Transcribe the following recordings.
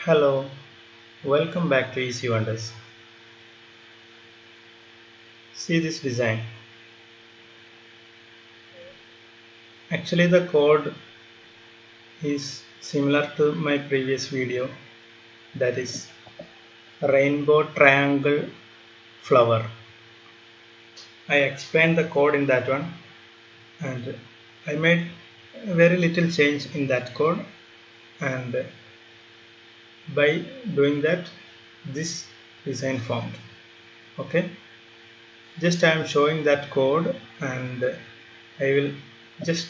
Hello, welcome back to Easy Wonders. See this design. Actually, the code is similar to my previous video, that is rainbow triangle flower. I explained the code in that one and I made very little change in that code, and by doing that this design formed. Okay, just I am showing that code and I will just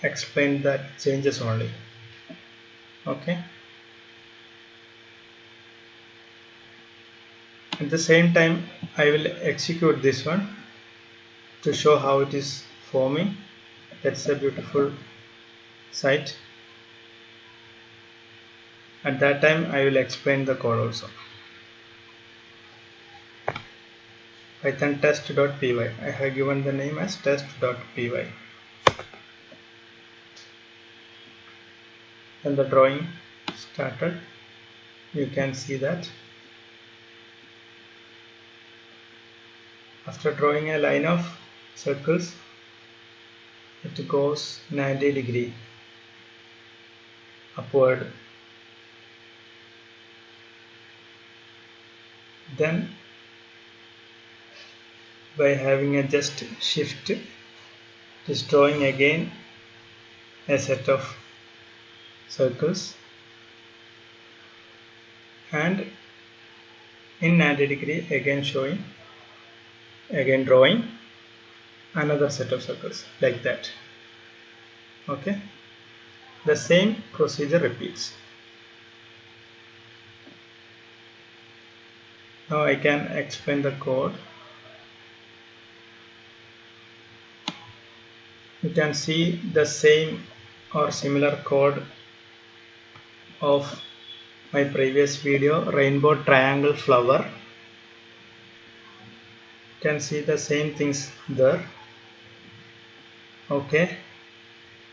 explain that changes only. Okay, at the same time I will execute this one to show how it is forming. That's a beautiful site. At that time I will explain the code also. Python test.py. I have given the name as test.py. When the drawing started, you can see that after drawing a line of circles, it goes 90 degree upward. Then by having a just shift, it is drawing again a set of circles, and in 90 degree again drawing another set of circles like that. Okay, the same procedure repeats. Now I can explain the code. You can see the same or similar code of my previous video, rainbow triangle flower. You can see the same things there. Okay,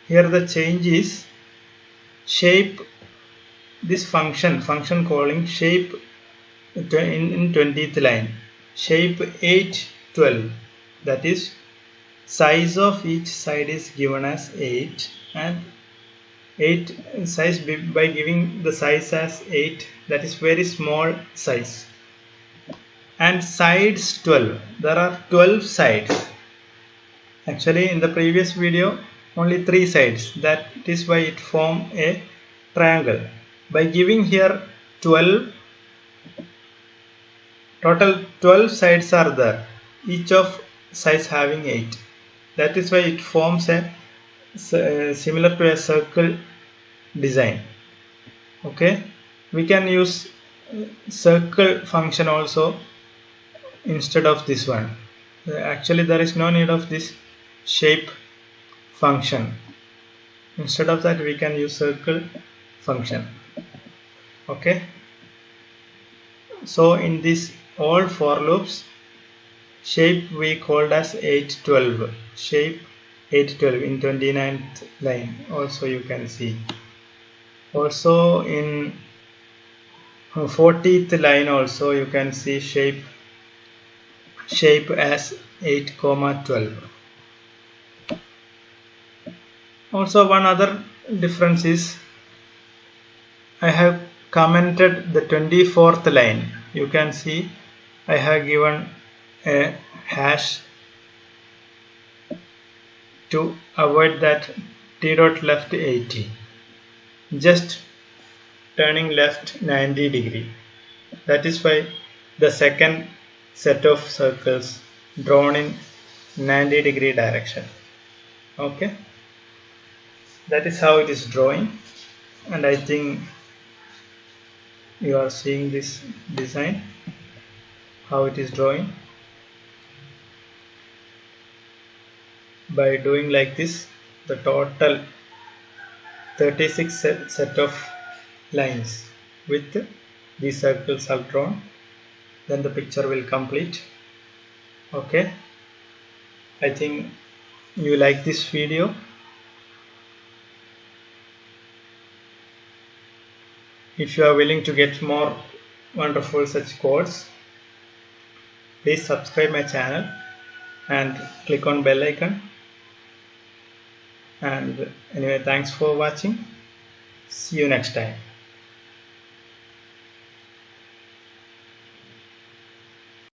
here the change is shape. This function calling shape in 20th line, shape 812, that is size of each side is given as 8, and 8 size, by giving the size as 8, that is very small size, and sides 12. There are 12 sides. Actually in the previous video only 3 sides, that is why it formed a triangle. By giving here 12, total 12 sides are there, each of size having 8. That is why it forms a similar to a circle design. Okay, we can use circle function also instead of this one. Actually there is no need of this shape function. Instead of that we can use circle function. Okay, so in this all for loops, shape we called as 812, shape 812 in 29th line also you can see. Also in 40th line also you can see shape as 8,12. Also one other difference is I have commented the 24th line. You can see I have given a hash to avoid that t dot left 80, just turning left 90 degree. That is why the second set of circles drawn in 90 degree direction. Okay, that is how it is drawing, and I think you are seeing this design, how it is drawing. By doing like this, the total 36 set of lines with these circles are drawn, then the picture will complete. Okay, I think you like this video. If you are willing to get more wonderful such codes, please subscribe my channel and click on bell icon. And anyway, thanks for watching. See you next time.